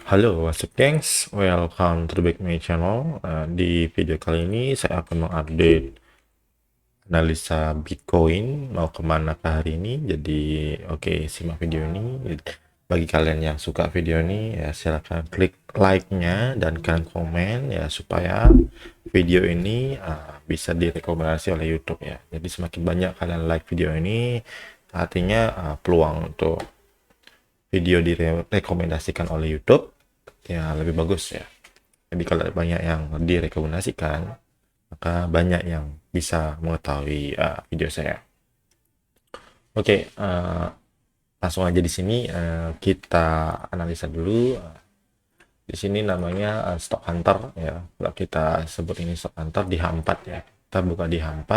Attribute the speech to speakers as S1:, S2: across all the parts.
S1: Halo, what's up gengs? Welcome to the Back My Channel. Di video kali ini saya akan mengupdate analisa Bitcoin mau kemana ke hari ini. Jadi oke, simak video ini. Bagi kalian yang suka video ini, ya silahkan klik like-nya dan kalian komen ya supaya video ini bisa direkomendasi oleh YouTube ya. Jadi semakin banyak kalian like video ini, artinya peluang untuk video direkomendasikan oleh YouTube ya lebih bagus ya. Jadi kalau banyak yang direkomendasikan, maka banyak yang bisa mengetahui video saya. Oke, langsung aja di sini kita analisa dulu. Di sini namanya Stock Hunter ya. Kalau kita sebut ini Stock Hunter di H4 ya. Kita buka di H4.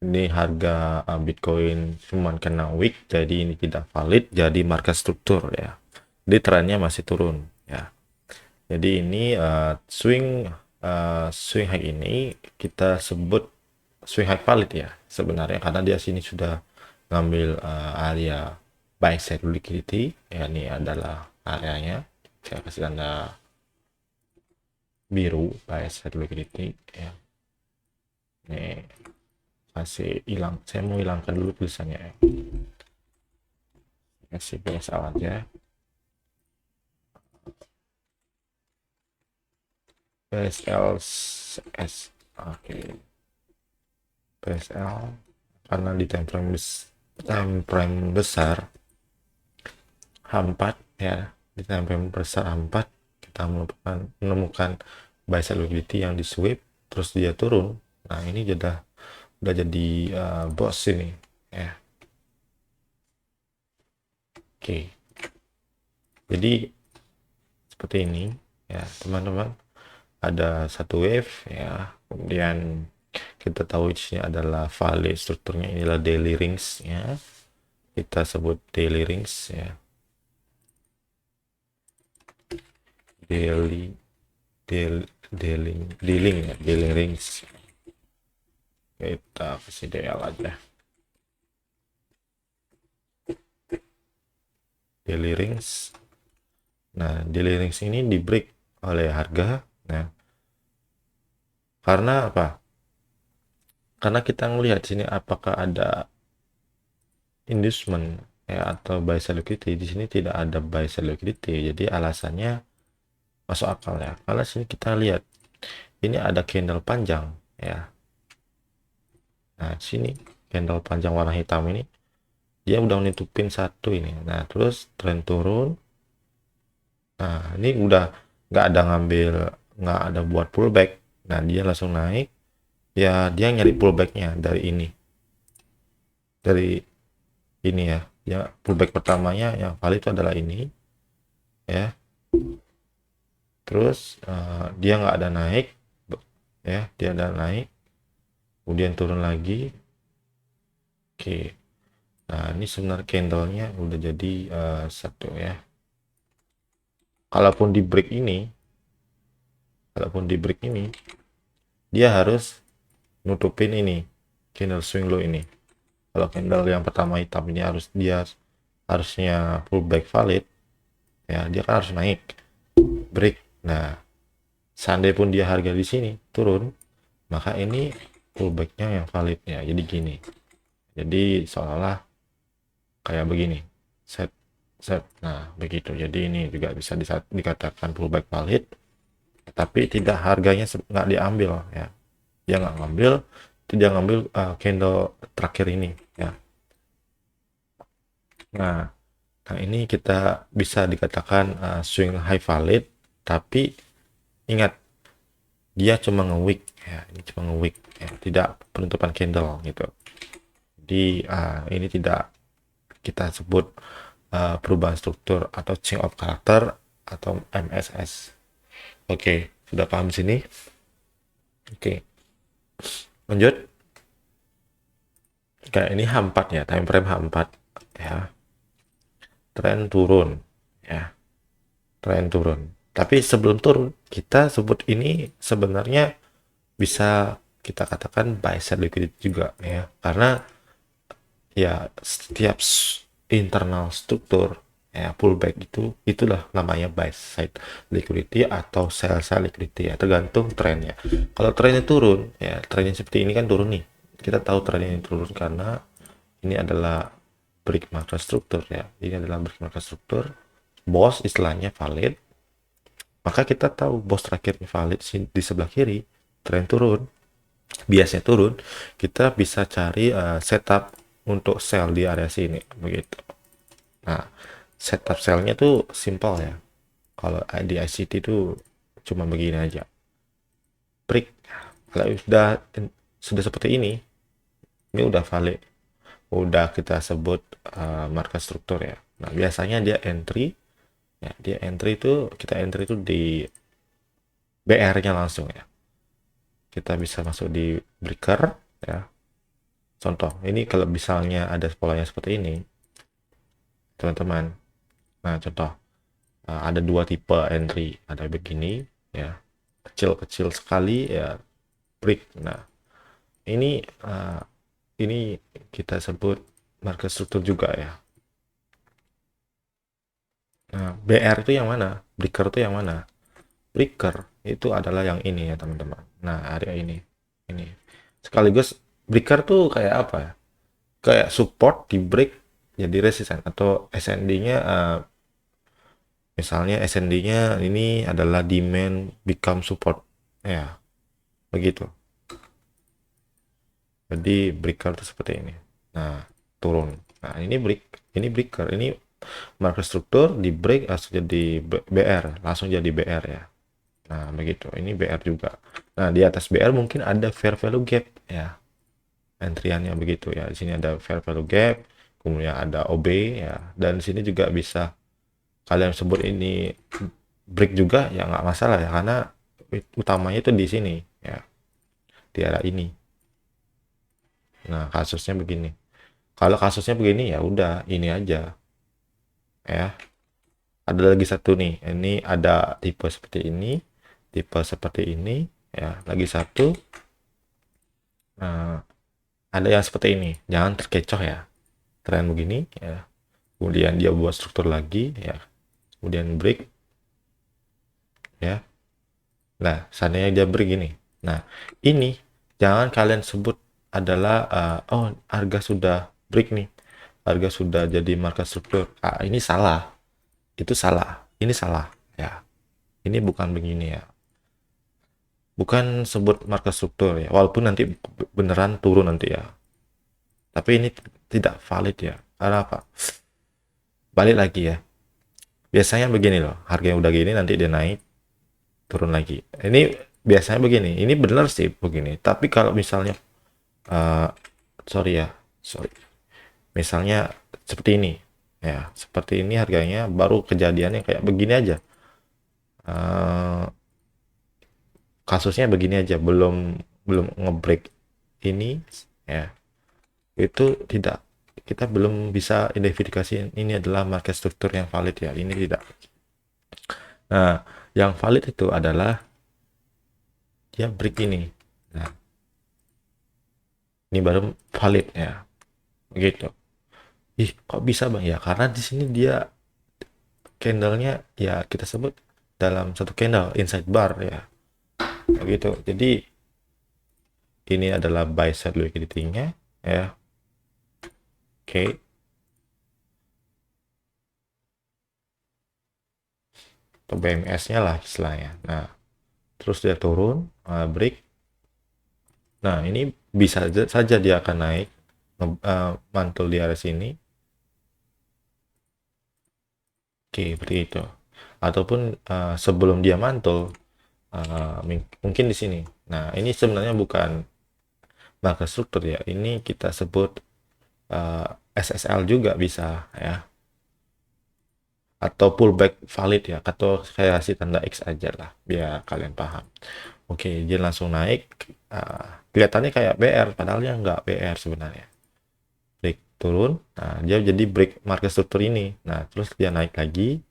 S1: Ini harga Bitcoin cuma kena wick, jadi ini tidak valid, jadi market struktur ya. Jadi trennya masih turun ya. Jadi ini swing high ini kita sebut swing high valid ya sebenarnya, karena dia sini sudah ngambil area buy side liquidity ya. Ini adalah areanya, saya kasih tanda biru buy side liquidity ya. Ini masih hilang, saya mau hilangkan dulu tulisannya ya. Kasih BSL aja, BSL S. Oke, BSL karena di time frame besar H4 ya. Di time frame besar H4 kita menemukan buy side liquidity yang di sweep terus dia turun. Nah ini udah jadi boss ini ya. Oke, jadi seperti ini ya teman-teman. Ada satu wave ya, kemudian kita tahu di sini adalah valid, strukturnya inilah daily rings ya, kita sebut daily rings ya, daily rings. Kita kasih DL aja, daily rings. Nah daily rings ini di break oleh harga. Nah karena apa? Karena kita ngelihat sini apakah ada inducement ya atau buy side liquidity. Di sini tidak ada buy side liquidity, jadi alasannya masuk akal ya. Karena sini kita lihat ini ada candle panjang ya. Nah sini candle panjang warna hitam ini dia udah menutupin satu ini. Nah terus tren turun. Nah ini udah nggak ada buat pullback. Nah dia langsung naik ya, dia nyari pullbacknya dari ini ya. Ya pullback pertamanya yang valid itu adalah ini ya. Terus dia nggak ada naik ya, dia ada naik kemudian turun lagi. Oke, nah ini sebenarnya candlenya udah jadi satu ya. Kalaupun di break ini dia harus nutupin ini candle swing low ini. Kalau candle yang pertama hitam ini harusnya pullback valid ya, dia kan harus naik break. Nah seandainya pun dia harga di sini turun, maka ini pullbacknya yang valid ya. Jadi gini, jadi seolah-olah kayak begini, set. Nah begitu, jadi ini juga bisa dikatakan pullback valid, tapi tidak, harganya nggak diambil ya. Dia nggak ngambil, tidak ngambil candle terakhir ini ya. Nah ini kita bisa dikatakan swing high valid, tapi ingat dia cuma nge-wick ya, ini cuma nge-wick ya, tidak penutupan candle gitu. Jadi ini tidak kita sebut perubahan struktur atau change of character atau MSS. Oke, sudah paham sini? Oke, lanjut. Kayak ini H4 ya, time frame H4 ya, tren turun ya, tren turun. Tapi sebelum turun kita sebut ini sebenarnya bisa kita katakan buy side liquidity juga ya, karena ya setiap internal struktur ya pullback itulah namanya buy side liquidity atau sell side liquidity ya, tergantung trennya. Kalau trennya turun ya, trennya seperti ini kan turun nih, kita tahu trennya ini turun karena ini adalah break market struktur ya, ini adalah break market struktur, bos istilahnya valid, maka kita tahu bos terakhirnya valid di sebelah kiri, tren turun, biasanya turun, kita bisa cari setup untuk sell di area sini begitu. Nah, setup sellnya tuh simple ya, kalau di ICT itu cuma begini aja, break, kalau sudah seperti ini udah valid, udah kita sebut market struktur ya. Nah, biasanya dia entry ya, dia entry itu kita entry itu di BR-nya langsung ya, kita bisa masuk di breaker ya. Contoh ini kalau misalnya ada polanya seperti ini teman-teman, nah contoh ada dua tipe entry, ada begini ya, kecil-kecil sekali ya, break. Nah, ini uh, ini kita sebut market struktur juga ya. Nah, BR itu yang mana, breaker itu yang mana? Breaker itu adalah yang ini ya teman-teman. Nah, area ini sekaligus breaker tuh kayak apa ya, kayak support di break jadi resisten, atau SND-nya misalnya SND-nya ini adalah demand become support ya, begitu. Jadi breaker itu seperti ini, nah turun, nah ini breaker, ini market struktur di break langsung jadi BR, langsung jadi BR ya. Nah begitu, ini BR juga. Nah di atas BR mungkin ada fair value gap ya, antriannya begitu ya. Di sini ada fair value gap, kemudian ada OB ya, dan di sini juga bisa kalian sebut ini break juga ya, nggak masalah ya, karena utamanya itu di sini ya, di arah ini. Nah kasusnya begini, kalau kasusnya begini ya udah ini aja ya. Ada lagi satu nih, ini ada tipe seperti ini, tipe seperti ini ya, lagi satu. Nah, ada yang seperti ini, jangan terkecoh ya, tren begini ya, kemudian dia buat struktur lagi ya, kemudian break ya. Nah seandainya dia break gini, nah ini jangan kalian sebut adalah oh harga sudah break nih, harga sudah jadi market struktur, ini salah, itu salah, ini salah ya, ini bukan begini ya, bukan sebut market struktur ya, walaupun nanti beneran turun nanti ya, tapi ini tidak valid ya, karena apa, balik lagi ya, biasanya begini loh, harganya udah gini nanti dia naik turun lagi, ini biasanya begini, ini benar sih begini, tapi kalau misalnya uh, sorry ya, sorry, misalnya seperti ini ya, seperti ini harganya baru kejadiannya kayak begini aja, uh, kasusnya begini aja, belum belum ngebreak ini ya, itu tidak, kita belum bisa identifikasi ini adalah market struktur yang valid ya, ini tidak. Nah yang valid itu adalah dia break ini, nah ini baru valid ya, gitu. Ih kok bisa bang ya, karena di sini dia candlenya ya kita sebut dalam satu candle inside bar ya, begitu. Jadi ini adalah buy side liquidity-nya ya, oke. Atau BMS-nya lah istilahnya. Nah terus dia turun, break, nah ini bisa saja dia akan naik, mantul di area sini, oke seperti itu, ataupun sebelum dia mantul mungkin di sini. Nah ini sebenarnya bukan market struktur ya, ini kita sebut uh, SSL juga bisa ya, atau pullback valid ya, atau saya kasih tanda X aja lah biar kalian paham. Oke dia langsung naik, kelihatannya kayak BR padahal ya nggak BR sebenarnya, break turun, nah dia jadi break market struktur ini, nah terus dia naik lagi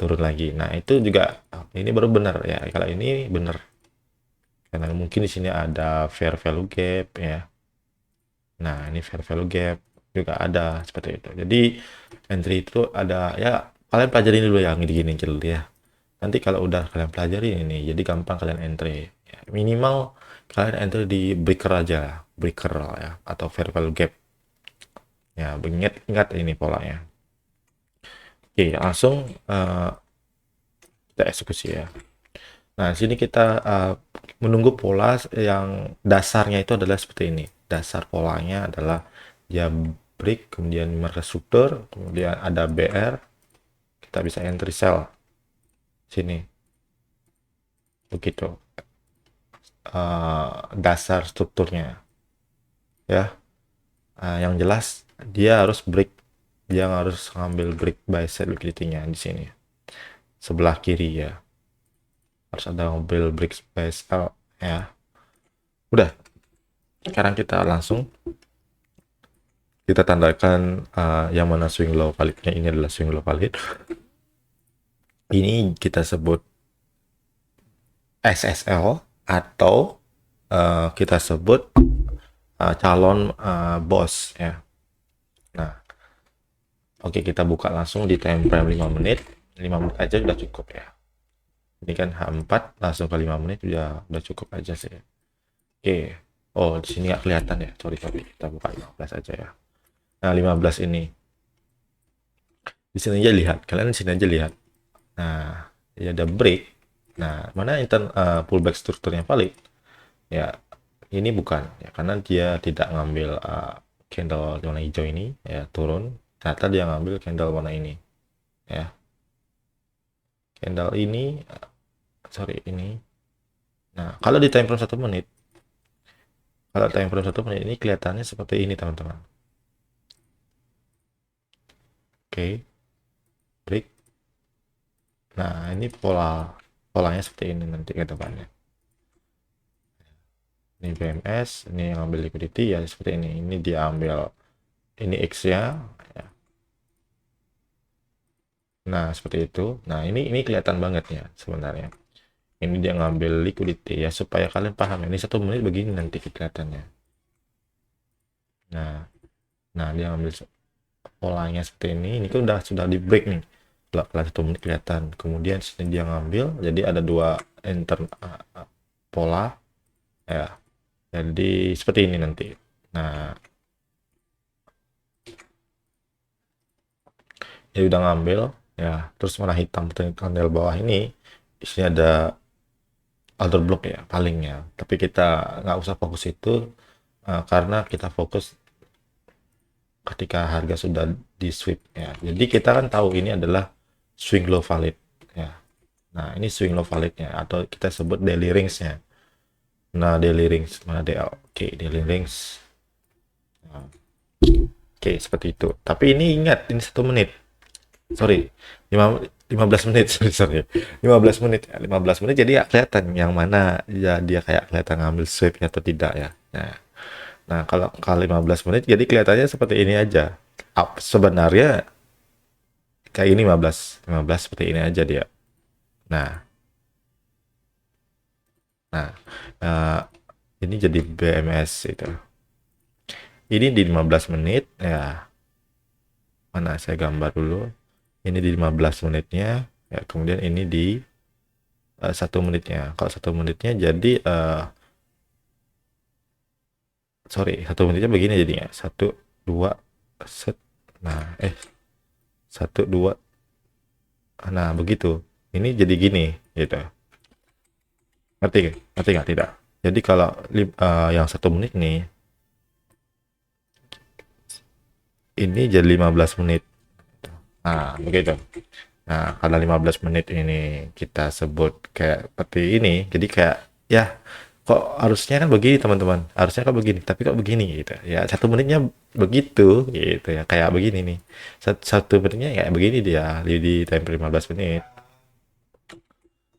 S1: turun lagi, nah itu juga ini baru benar ya, kalau ini benar karena mungkin di sini ada fair value gap ya. Nah ini fair value gap, juga ada seperti itu. Jadi entry itu ada ya, kalian pelajarin dulu ya gini-gini dulu ya. Nanti kalau udah kalian pelajari ini, jadi gampang kalian entry. Ya, minimal kalian entry di breaker aja, breaker ya, atau variable gap. Ya, ingat ini polanya. Oke, langsung kita eksekusi ya. Nah, sini kita menunggu pola yang dasarnya itu adalah seperti ini. Dasar polanya adalah ya break, kemudian market struktur, kemudian ada BR, kita bisa entry sell sini. Begitu dasar strukturnya ya. Yang jelas dia harus break, dia harus ngambil break buy side liquidity-nya di sini sebelah kiri ya, harus ada ngambil break buy sell ya. Udah, sekarang kita langsung kita tandakan yang mana swing low validnya. Ini adalah swing low valid, ini kita sebut SSL atau kita sebut calon bos ya. Nah, oke, kita buka langsung di time frame 5 menit. 5 menit aja udah cukup ya. Ini kan H4 langsung ke 5 menit udah cukup aja sih. Oke. Oh, di sini nggak kelihatan ya. Sorry. Kita buka 15 aja ya. Nah, 15 ini. Di sini aja lihat. Kalian di sini aja lihat. Nah, ya ada break. Nah, mana pullback strukturnya valid? Ya, ini bukan ya, karena dia tidak ngambil candle warna hijau ini ya, turun. Ternyata dia ngambil candle warna ini ya. Candle ini sorry ini. Nah, kalau di time frame 1 menit, kalau time frame 1 menit ini kelihatannya seperti ini teman-teman. Oke, break. Nah, ini polanya seperti ini nanti ke depannya. Ini BMS, ini yang ambil liquidity ya seperti ini. Ini dia ambil, ini X ya. Nah, seperti itu. Nah, ini kelihatan banget ya sebenarnya. Ini dia ngambil liquidity ya, supaya kalian paham. Ini 1 menit begini nanti kelihatannya. Nah, dia ngambil polanya seperti ini kan sudah di break nih. Setelah 1 menit kelihatan. Kemudian sini dia ngambil, jadi ada dua pola ya. Jadi seperti ini nanti. Nah, dia udah ngambil ya, terus warna hitam panel bawah ini isinya ada order block ya paling ya. Tapi kita nggak usah fokus itu karena kita fokus ketika harga sudah di sweep ya. Jadi kita kan tahu ini adalah swing low valid ya. Nah, ini swing low validnya atau kita sebut daily range-nya. Nah, daily range mana DL? Oke, daily range. Nah, oke, seperti itu. Tapi ini ingat, ini 1 menit. Sorry, 15 menit. Sorry. 15 menit. 15 menit jadi ya kelihatan yang mana ya dia kayak kelihatan ngambil sweep atau tidak ya. Nah, kalau kali 15 menit jadi kelihatannya seperti ini aja. Sebenarnya kayak ini 15 seperti ini aja dia. Nah, uh, ini jadi BMS itu. Ini di 15 menit ya. Mana saya gambar dulu. Ini di 15 menitnya ya, kemudian ini di 1 menitnya. Kalau 1 menitnya jadi sorry, 1 menitnya begini jadinya. 1 2 set. Nah, 1 2. Nah, begitu. Ini jadi gini gitu. Ngerti nggak? Tidak. Jadi kalau yang 1 menit nih, ini jadi 15 menit. Nah, begitu. Nah, karena 15 menit ini kita sebut kayak seperti ini, jadi kayak ya kok harusnya kan begini teman-teman, harusnya kan begini, tapi kok begini gitu. Ya 1 menitnya begitu gitu ya, kayak begini nih. Satu menitnya kayak begini dia di time 15 menit.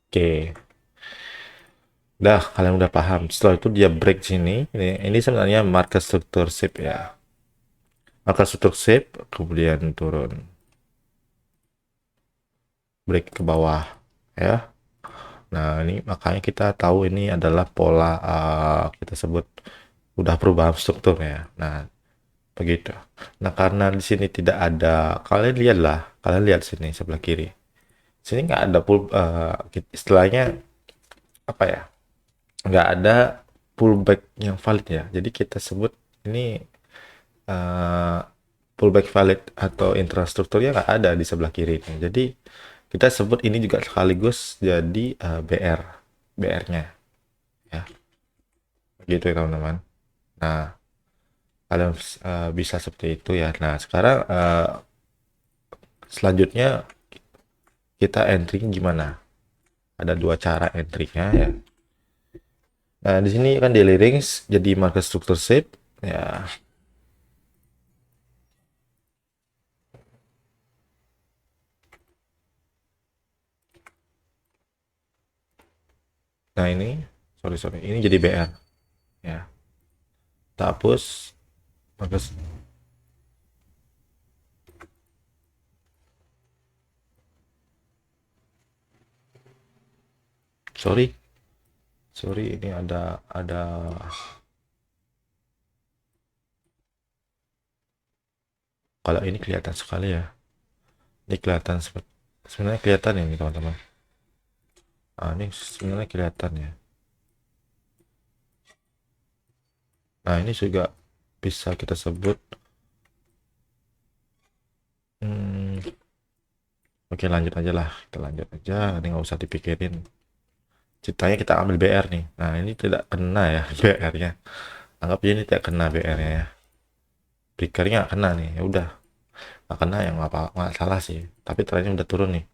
S1: Oke. Udah, kalian udah paham. Setelah itu dia break sini. Ini sebenarnya market struktur shape ya. Market struktur shape kemudian turun. Break ke bawah ya. Nah, ini makanya kita tahu ini adalah pola kita sebut udah perubahan struktur ya. Nah, begitu. Nah, karena di sini tidak ada, kalian lihat sini sebelah kiri. Sini nggak ada istilahnya apa ya? Nggak ada pullback yang valid ya. Jadi kita sebut ini eh, pullback valid atau infrastrukturnya nggak ada di sebelah kiri ini. Jadi kita sebut ini juga sekaligus jadi BR-nya ya. Gitu ya teman-teman. Nah, kalian bisa seperti itu ya. Nah, sekarang selanjutnya kita entry gimana? Ada dua cara entry-nya ya. Nah, di sini kan daily range jadi market structure shape ya. Nah, ini sorry, ini jadi BR ya. Kita hapus market. Sorry, ini ada kalau ini kelihatan sekali ya. Ini kelihatan sebenarnya kelihatan ini teman-teman. Ini sebenarnya kelihatan ya. Nah, ini juga bisa kita sebut hmm, oke, lanjut aja lah. Kita lanjut aja, ini nggak usah dipikirin. Ceritanya kita ambil BR nih. Nah, ini tidak kena ya BR-nya. Anggap aja ini tidak kena BR-nya ya. Breaker-nya nggak kena nih. Ya udah, nggak kena yang nggak salah sih. Tapi trennya udah turun nih.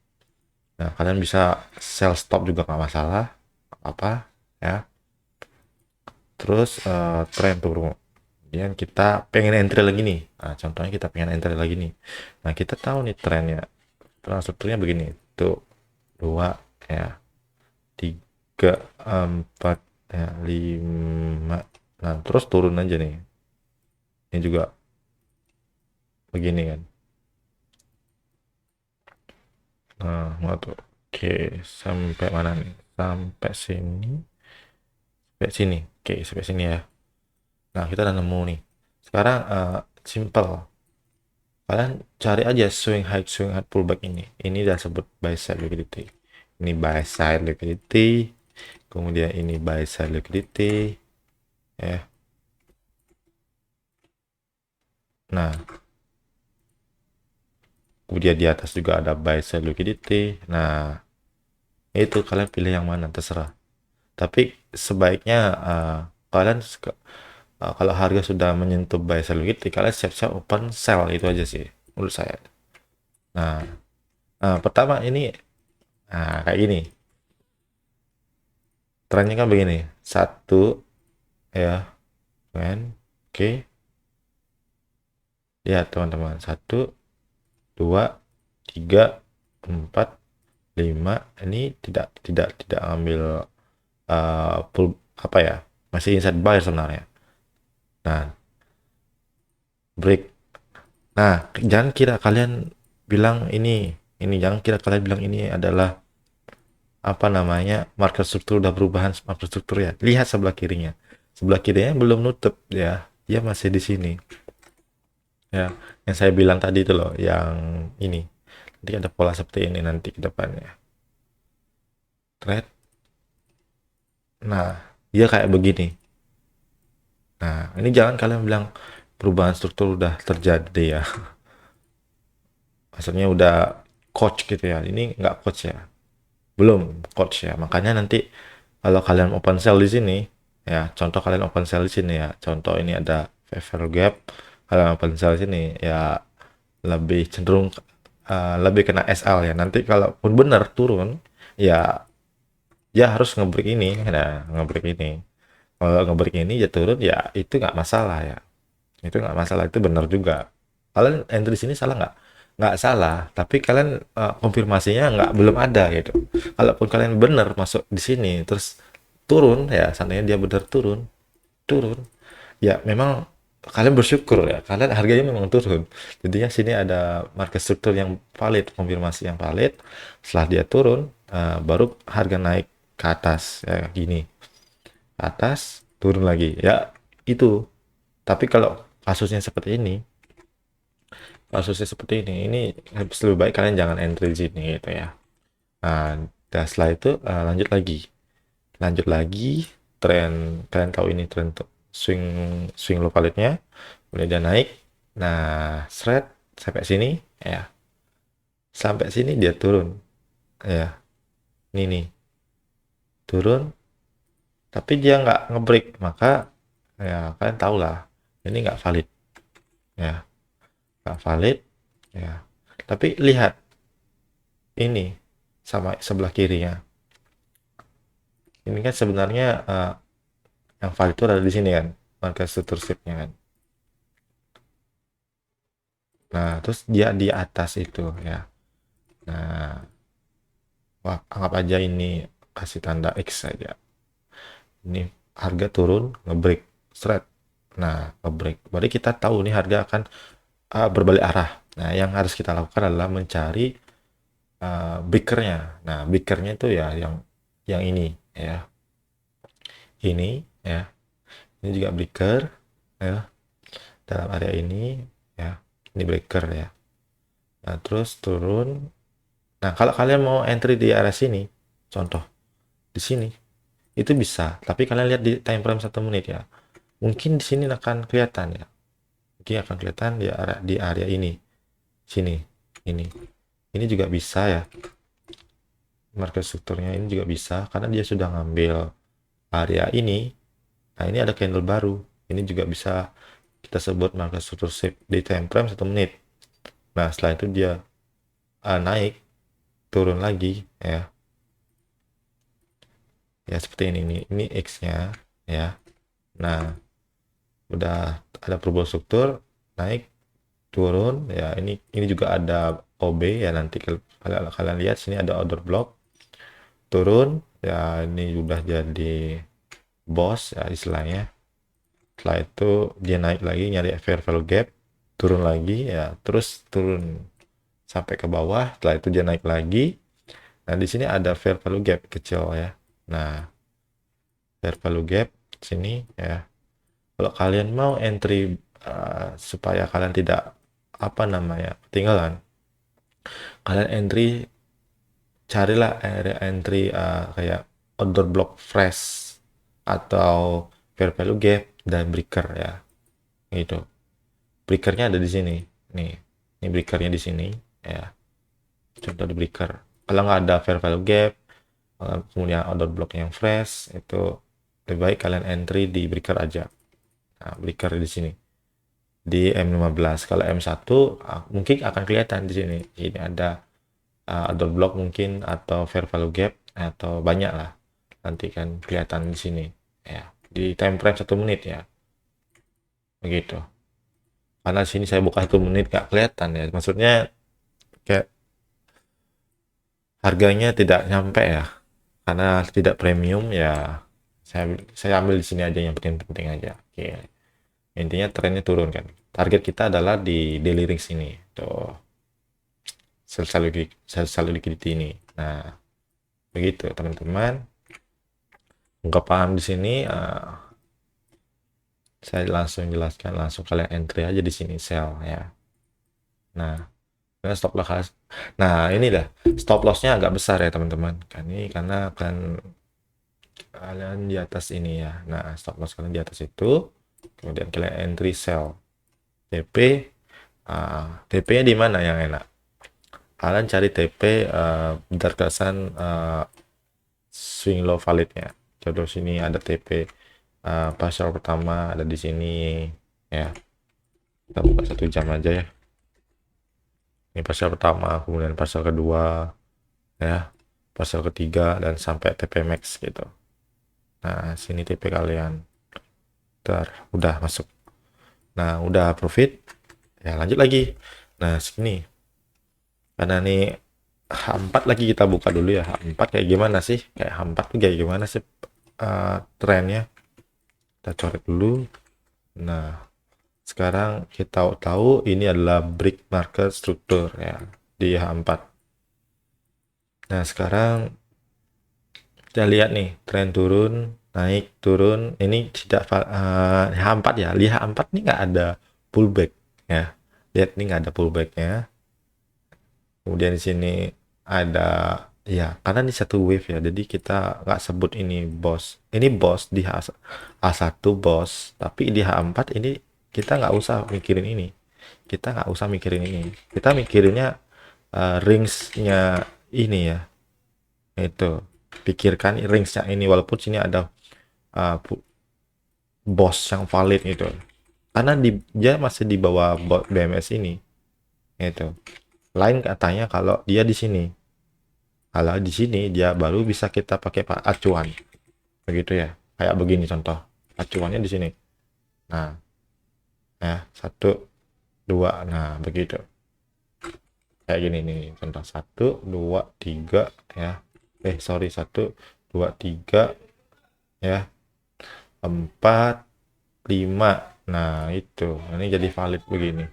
S1: Nah, kalian bisa sell stop juga nggak masalah. Apa ya. Terus tren turun. Kemudian kita pengen entry lagi nih. Nah, contohnya kita pengen entry lagi nih. Nah, kita tahu nih trennya. Strukturnya begini. Tuh, 2 ya. 3, 4 ya, 5. Nah, terus turun aja nih. Ini juga begini kan. Nah, mau tuh. Oke, sampai mana nih? Sampai sini. Sampai sini. Oke, sampai sini ya. Nah, kita udah nemu nih. Sekarang simple. Kalian cari aja swing high pullback ini. Ini udah sebut buy side liquidity. Ini buy side liquidity. Kemudian ini buy side liquidity. Ya. Nah, kemudian di atas juga ada buy side liquidity. Nah, itu kalian pilih yang mana terserah. Tapi sebaiknya kalian kalau harga sudah menyentuh buy sell gitu kalian siap-siap open sell, itu aja sih menurut saya. Nah, pertama ini kayak gini trennya kan begini, satu ya kan. Oke, lihat teman-teman, satu, dua, tiga, empat, lima. Ini tidak ambil full apa ya, masih inside buy sebenarnya. Nah, break. Nah, jangan kira kalian bilang ini jangan kira kalian bilang ini adalah apa namanya market struktur udah perubahan market struktur ya. Lihat sebelah kirinya. Sebelah kirinya belum nutup ya. Dia masih di sini. Ya, yang saya bilang tadi itu loh, yang ini. Nanti ada pola seperti ini nanti ke depannya. Trade. Nah, dia kayak begini. Nah, ini jangan kalian bilang perubahan struktur udah terjadi ya. Maksudnya udah coach gitu ya. Ini nggak coach ya. Belum coach ya. Makanya nanti kalau kalian open sell di sini ya, contoh kalian open sell di sini ya. Contoh ini ada fair gap. Kalian open sell di sini ya, lebih cenderung lebih kena SL ya. Nanti kalaupun benar turun ya, ya harus ngebreak ini. Nah, ngebreak ini. Kalau ngebreak ini ya turun ya, itu nggak masalah ya. Itu nggak masalah, itu benar juga. Kalian entry sini salah nggak? Nggak salah, tapi kalian konfirmasinya nggak, belum ada gitu. Kalaupun kalian benar masuk di sini terus turun ya, seandainya dia benar turun ya, memang kalian bersyukur ya, kalian harganya memang turun. Jadinya sini ada market struktur yang valid, konfirmasi yang valid. Setelah dia turun baru harga naik ke atas ya, gini, atas turun lagi ya, itu. Tapi kalau kasusnya seperti ini, ini lebih baik kalian jangan entry di sini gitu ya. Nah, dan setelah itu lanjut lagi tren, kalian tahu ini tren swing swing low validnya, kemudian dia naik. Nah, sampai sini ya, sampai sini dia turun ya, ini nih turun, tapi dia nggak ngebreak, maka ya kalian tahu lah ini nggak valid ya, nggak valid ya. Tapi lihat ini sama sebelah kirinya, ini kan sebenarnya yang valid itu ada di sini kan, market structure shape-nya kan. Nah, terus dia di atas itu ya. Nah, wah, anggap aja ini kasih tanda X saja. Ini harga turun, ngebreak, seret. Nah, ngebreak. Berarti kita tahu nih harga akan berbalik arah. Nah, yang harus kita lakukan adalah mencari breakernya. Nah, breakernya itu ya yang ini ya. Ini ya. Ini juga breaker ya. Dalam area ini ya. Ini breaker ya. Nah, terus turun. Nah, kalau kalian mau entry di area sini, contoh di sini, itu bisa. Tapi kalian lihat di time frame 1 menit ya. Mungkin di sini akan kelihatan ya. Mungkin akan kelihatan di area ini. Sini, ini. Ini juga bisa ya. Market strukturnya ini juga bisa karena dia sudah ngambil area ini. Nah, ini ada candle baru. Ini juga bisa kita sebut market struktur shape di time frame 1 menit. Nah, setelah itu dia naik, turun lagi ya. Ya seperti ini X-nya ya. Nah, udah ada perubahan struktur, naik, turun ya. Ini juga ada OB ya, nanti kalian lihat sini ada order block, turun ya, ini udah jadi boss ya istilahnya. Setelah itu dia naik lagi, nyari fair value gap, turun lagi ya, terus turun sampai ke bawah. Setelah itu dia naik lagi. Nah, di sini ada fair value gap kecil ya. Nah, fair value gap sini ya. Kalau kalian mau entry supaya kalian tidak apa namanya ketinggalan, kalian entry, carilah area entry kayak order block fresh atau fair value gap dan breaker ya, gitu. Breakernya ada di sini nih, ini breakernya di sini ya, contoh di breaker. Kalau nggak ada fair value gap, kemudian order block yang fresh, itu lebih baik kalian entry di breaker aja. Nah, breaker di sini di M15. Kalau M1 mungkin akan kelihatan di sini. Ini ada order block mungkin atau fair value gap atau banyak lah. Nanti kan kelihatan di sini ya. Di time frame 1 menit ya. Begitu. Karena sini saya buka 1 menit nggak kelihatan ya. Maksudnya kayak harganya tidak nyampe ya. Karena tidak premium ya. Saya ambil di sini aja yang penting-penting aja. Oke. Intinya trennya turun kan. Target kita adalah di daily range ini. Tuh. Sel liquidity ini. Nah, begitu teman-teman. Nggak paham di sini, saya langsung jelaskan, langsung kalian entry aja di sini sell ya. Nah, stop loss. Nah, ini dah stop lossnya agak besar ya teman-teman. Kan ini karena kalian di atas ini ya. Nah, stop loss kalian di atas itu. Kemudian kalian entry sell. TP, TP-nya di mana yang enak? Kalian cari TP berdasarkan swing low validnya. Contoh sini ada TP partial pertama ada di sini ya. Kita buka 1 jam aja ya. Ini partial pertama, kemudian partial kedua ya, partial ketiga dan sampai TP max gitu. Nah, sini TP kalian. Udah masuk. Nah, udah profit. Ya, lanjut lagi. Nah, sini. Karena nih H4 lagi kita buka dulu ya. H4 kayak gimana sih? Kayak H4 tuh kayak gimana sih trennya? Kita coret dulu. Nah, sekarang kita tahu ini adalah break market struktur ya di H4. Nah, sekarang kita lihat nih tren turun, naik, turun. Ini tidak H4 ya. Di H4 ini nggak ada pullback ya. Lihat nih nggak ada pullbacknya. Kemudian di sini ada ya, karena ini satu wave ya, jadi kita nggak sebut ini bos. Ini bos di H1 bos, tapi di H4 ini kita nggak usah mikirin ini. Kita nggak usah mikirin ini. Kita mikirinnya ringsnya ini ya. Itu pikirkan ringsnya ini, walaupun sini ada uh, bos yang valid gitu. Karena dia masih di bawah BMS ini. Itu. Lain katanya kalau dia di sini. Kalau di sini dia baru bisa kita pakai acuan. Begitu ya. Kayak begini contoh. Acuannya di sini. Nah, ya, 1 2, nah begitu. Kayak gini nih, contoh 1 2 3 ya. Sorry, 1 2 3 ya. 4 5. Nah, itu. Ini jadi valid begini.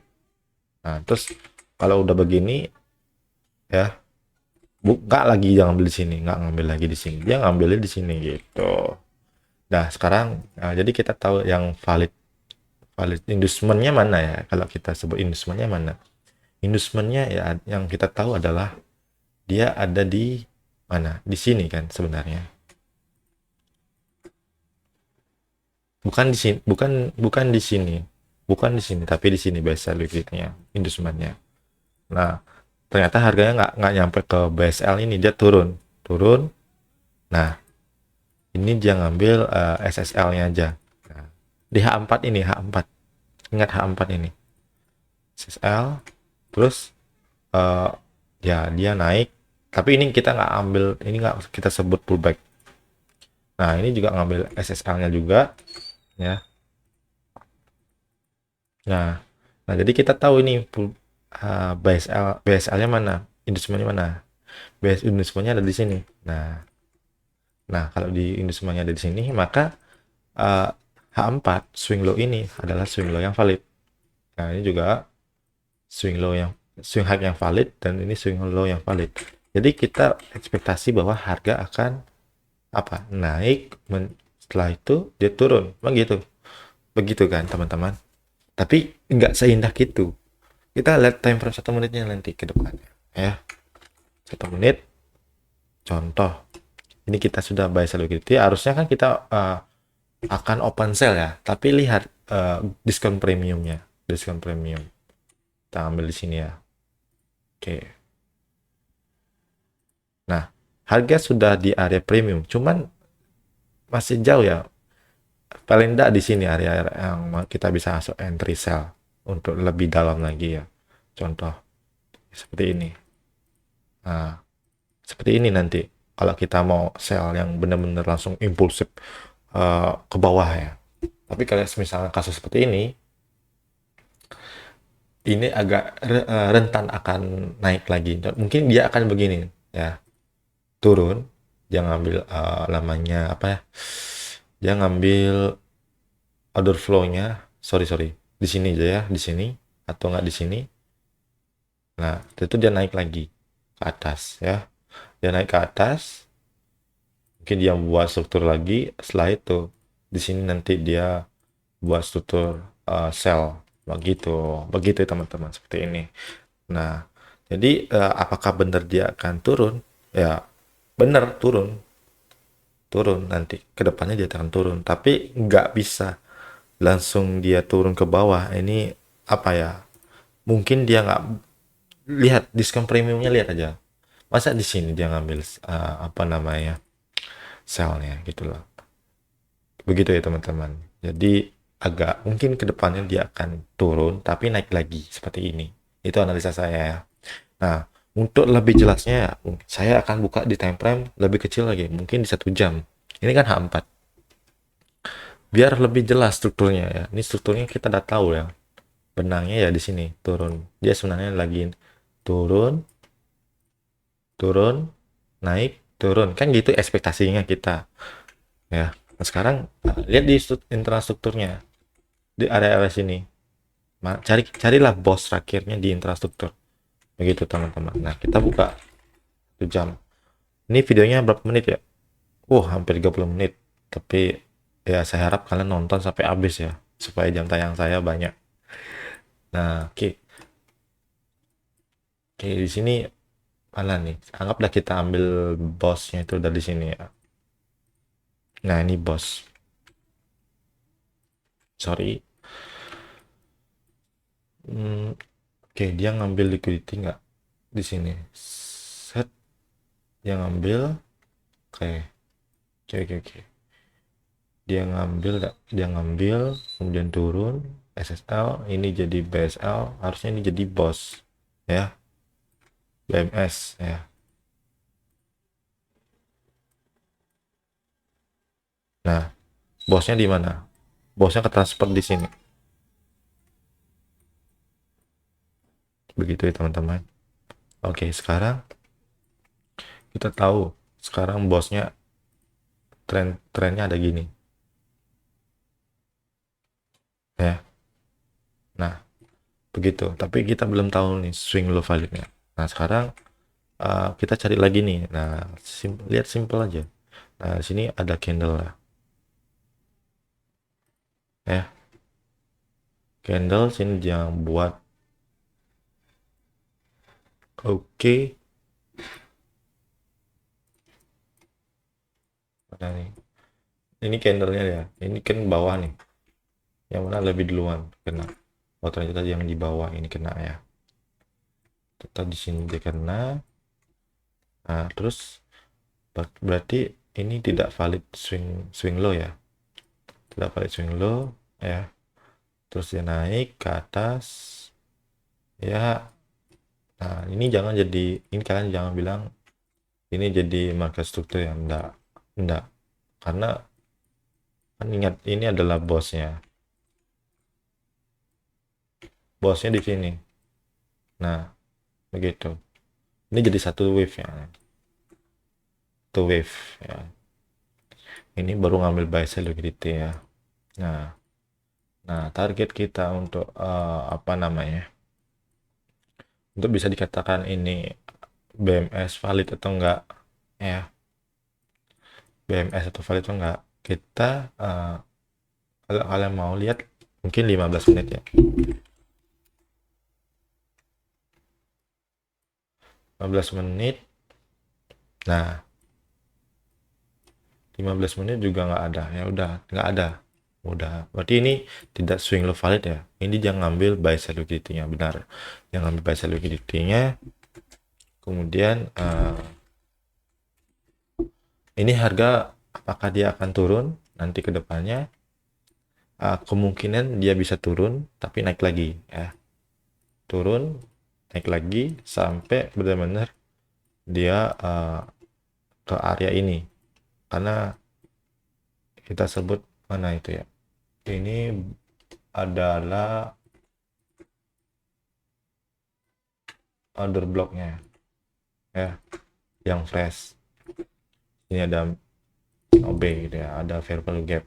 S1: Nah, terus kalau udah begini ya, buka lagi, jangan ambil di sini, nggak ngambil lagi di sini, dia ngambilnya di sini gitu. Nah sekarang jadi kita tahu yang valid inducementnya mana ya. Kalau kita sebut inducementnya mana, inducementnya ya yang kita tahu adalah dia ada di mana, di sini kan sebenarnya, bukan di sini, bukan di sini, bukan di sini, tapi di sini BSL liquidnya, inducementnya. Nah ternyata harganya nggak nyampe ke BSL ini, dia turun. Nah ini dia ngambil SSL-nya aja. Nah, di H4 ini, H4. Ingat H4 ini. SSL, terus uh, ya dia naik. Tapi ini kita nggak ambil, ini nggak kita sebut pullback. Nah ini juga ngambil SSL-nya juga, ya. Nah jadi kita tahu ini BSL-nya mana, inducementnya mana. Inducementnya ada di sini. Nah kalau di inducementnya ada di sini, maka H4 swing low ini adalah swing low yang valid. Nah ini juga swing high yang valid, dan ini swing low yang valid. Jadi kita ekspektasi bahwa harga akan naik, setelah itu dia turun, begitu kan teman-teman. Tapi nggak seindah gitu. Kita lihat time frame 1 menitnya nanti ke depannya ya. 1 menit contoh, ini kita sudah buy sell liquidity, harusnya kan kita akan open sell ya, tapi lihat diskon premium, kita ambil di sini ya. Oke. Nah harga sudah di area premium, cuman masih jauh ya. Paling tidak di sini area yang kita bisa masuk entry sell untuk lebih dalam lagi ya. Contoh seperti ini. Nah seperti ini nanti kalau kita mau sell yang benar-benar langsung impulsif ke bawah ya. Tapi kalau misalnya kasus seperti ini agak rentan akan naik lagi. Mungkin dia akan begini ya, turun, dia ngambil namanya apa ya, dia ngambil order flow-nya, sorry di sini aja ya, di sini atau nggak di sini. Nah itu dia naik lagi ke atas ya, dia naik ke atas, mungkin dia buat struktur lagi. Setelah itu di sini nanti dia buat struktur sell, begitu teman-teman, seperti ini. Nah jadi apakah benar dia akan turun ya? Benar, turun nanti kedepannya dia akan turun, tapi nggak bisa langsung dia turun ke bawah. Ini apa ya, mungkin dia nggak lihat diskon premiumnya, lihat aja, masa di sini dia ngambil apa namanya, sellnya gitu loh. Begitu ya teman-teman. Jadi agak mungkin kedepannya dia akan turun tapi naik lagi seperti ini. Itu analisa saya ya. Nah untuk lebih jelasnya saya akan buka di time frame lebih kecil lagi, mungkin di 1 jam. Ini kan H4, biar lebih jelas strukturnya ya. Ini strukturnya kita udah tahu ya, benangnya ya di sini turun, dia sebenarnya lagi turun, naik, turun, kan gitu ekspektasinya kita ya. Nah, sekarang lihat di infrastrukturnya di area sini, carilah bos terakhirnya di infrastruktur, begitu teman-teman. Nah kita buka 1 jam. Ini videonya berapa menit ya? Hampir 30 menit, tapi ya saya harap kalian nonton sampai habis ya, supaya jam tayang saya banyak. Nah, oke. Oke, di sini mana nih? Anggaplah kita ambil bosnya itu dari sini ya. Nah, ini bos. Sorry. Hmm, oke, dia ngambil liquidity nggak di sini? Set, dia ngambil. Oke, oke, oke, oke. Dia ngambil, kemudian turun SSL, ini jadi BSL, harusnya ini jadi bos ya, BMS ya. Nah, bosnya di mana? Bosnya ke transfer di sini. Begitu ya teman-teman. Oke, sekarang kita tahu sekarang bosnya trennya ada gini ya. Nah, begitu. Tapi kita belum tahu nih swing low value-nya. Nah, sekarang kita cari lagi nih. Nah, lihat simple aja. Nah, di sini ada candle lah ya. Candle sini yang buat oke. Mana nih? Ini candlenya ya. Ini kan bawah nih. Yang mana lebih duluan kena? Oh, ternyata yang di bawah ini kena ya. Tetap di sini dia kena. Nah, terus berarti ini tidak valid swing swing low ya. Tidak valid swing low ya. Terus dia naik ke atas ya. Nah, ini jangan jadi, ini kalian jangan bilang ini jadi market struktur ya. Enggak. Karena kan ingat ini adalah bosnya. Bosnya di sini. Nah, begitu. Ini jadi satu wave ya. Satu wave ya. Ini baru ngambil buy sell liquidity ya. Nah, nah target kita untuk apa namanya? Untuk bisa dikatakan ini BMS valid atau enggak ya. BMS atau valid atau enggak. Kita kalau kalian mau lihat mungkin 15 menit ya. 15 menit. Nah, 15 menit juga nggak ada. Ya udah, nggak ada. Udah. Berarti ini tidak swing low valid ya. Ini dia ngambil buy sell liquidity-nya, benar. Yang ngambil buy sell liquidity-nya. Kemudian ini harga apakah dia akan turun nanti ke depannya? Kemungkinan dia bisa turun tapi naik lagi ya. Turun, naik lagi sampai benar-benar dia ke area ini. Karena kita sebut mana itu ya, ini adalah order blocknya ya, yang fresh. Ini ada OB gitu ya, ada fair value gap,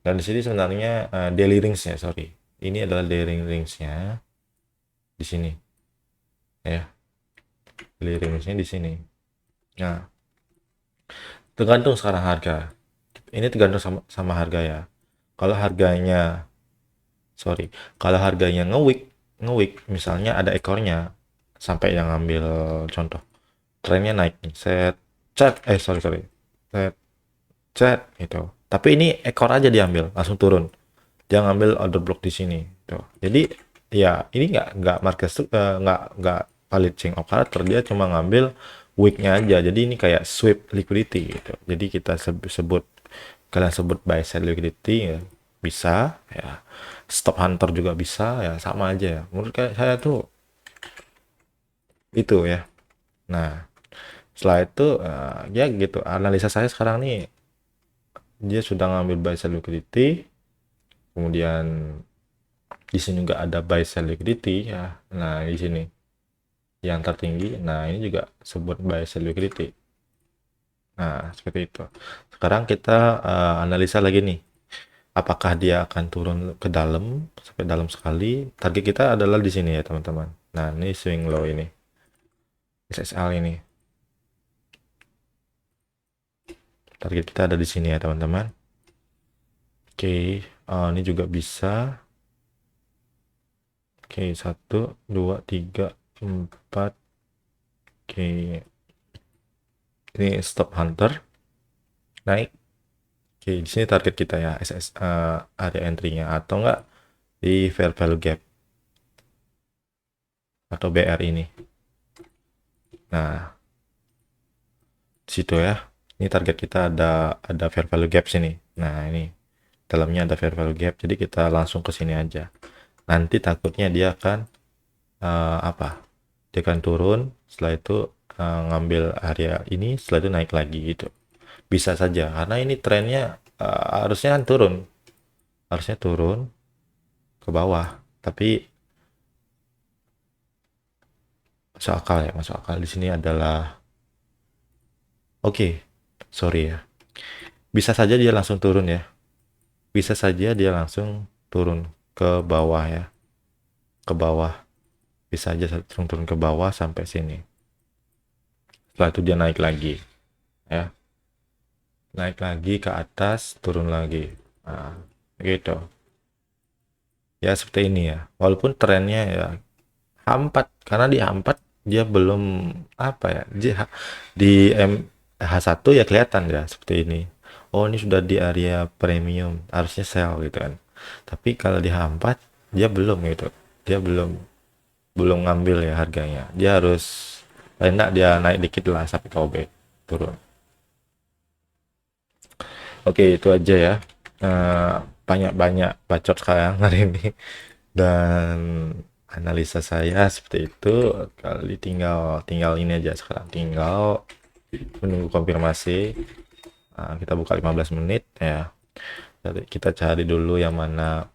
S1: dan di sini sebenarnya daily ringsnya, sorry, ini adalah daily ringsnya di sini ya, daily ringsnya di sini. Nah, tergantung sekarang harga, ini tergantung sama harga ya. Kalau harganya, sorry, kalau harganya nge-wick misalnya ada ekornya sampai yang ambil contoh trennya naik set cat sorry sorry set cat itu, tapi ini ekor aja diambil langsung turun, dia ngambil order block di sini tuh. Jadi ya ini nggak market nggak valid chain operator, dia cuma ngambil wicknya aja, jadi ini kayak sweep liquidity gitu. Jadi kita sebut, kalian sebut buy sell liquidity ya, bisa ya, stop hunter juga bisa ya, sama aja ya menurut saya tuh itu ya. Nah, setelah itu ya gitu analisa saya sekarang nih, dia sudah ngambil buy sell liquidity, kemudian di sini juga ada buy sell liquidity ya. Nah, di sini yang tertinggi, nah ini juga sebut buy sell liquidity. Nah, seperti itu. Sekarang kita analisa lagi nih, apakah dia akan turun ke dalam sampai dalam sekali. Target kita adalah di sini ya teman-teman. Nah, ini swing low ini, SSL ini, target kita ada di sini ya teman-teman. Oke, ini juga bisa Oke, 1, 2, 3, 4. Oke, ini stop hunter, naik. Oke, di sini target kita ya, SS, area entry-nya, atau enggak di fair value gap atau BR ini. Nah, di situ ya. Ini target kita ada fair value gap sini. Nah, ini dalamnya ada fair value gap, jadi kita langsung ke sini aja. Nanti takutnya dia akan apa? Dia akan turun, setelah itu ngambil area ini, setelah itu naik lagi gitu. Bisa saja karena ini trennya harusnya kan turun. Harusnya turun ke bawah, tapi masuk akal ya, masuk akal di sini adalah oke. Sorry ya. Bisa saja dia langsung turun ya. Bisa saja dia langsung turun ke bawah ya. Ke bawah. Bisa aja langsung turun ke bawah sampai sini. Setelah itu dia naik lagi ya. Naik lagi ke atas, turun lagi. Nah, gitu. Ya seperti ini ya. Walaupun trennya ya H4, karena di H4 dia belum apa ya. Di H1 ya kelihatan ya seperti ini. Oh, ini sudah di area premium, harusnya sell gitu kan. Tapi kalau di H4 dia belum gitu. Dia belum ngambil ya harganya. Dia harus paling enggak dia naik dikit lah sampai ke OB turun. Oke, itu aja ya. Banyak-banyak bacot sekarang hari ini. Dan analisa saya seperti itu. Kali tinggal ini aja sekarang. Tinggal menunggu konfirmasi. Kita buka 15 menit ya. Jadi kita cari dulu yang mana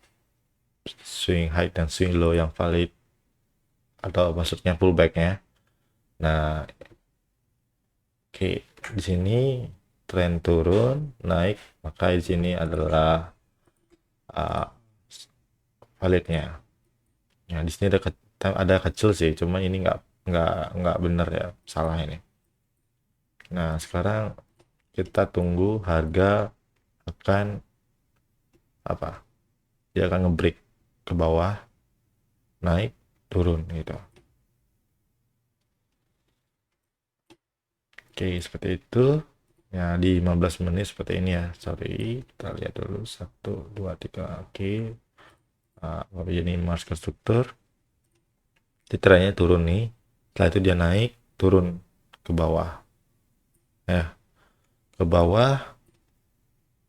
S1: swing high dan swing low yang valid, atau maksudnya pullbacknya. Nah, oke, di sini tren turun, naik, maka di sini adalah uh, validnya. Ya, di sini ada kecil sih, cuma ini nggak benar ya, salah ini. Nah, sekarang kita tunggu harga akan apa? Dia akan ngebreak ke bawah, naik, turun gitu. Oke, seperti itu. Ya, di 15 menit seperti ini ya. Sorry, kita lihat dulu. 1, 2, 3. Oke. Ini market struktur. Di trennya turun nih. Setelah itu dia naik, turun ke bawah. Ya, ke bawah.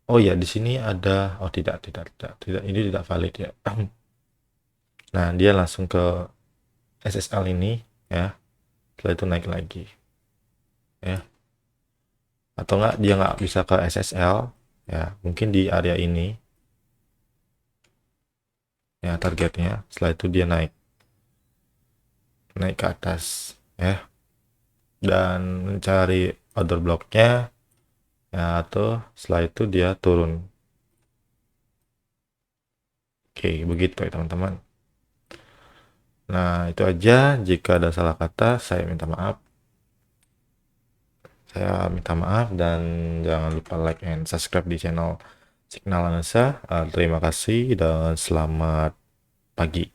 S1: Oh ya, di sini ada. Oh tidak. Ini tidak valid ya. Nah, dia langsung ke SSL ini ya. Setelah itu naik lagi. Ya. Atau enggak dia nggak bisa ke SSL ya, mungkin di area ini ya targetnya. Setelah itu dia naik ke atas ya, dan mencari order blocknya ya, atau setelah itu dia turun. Oke, begitu ya teman-teman. Nah, itu aja. Jika ada salah kata, saya minta maaf. Dan jangan lupa like and subscribe di channel Signal Analisa. Terima kasih dan selamat pagi.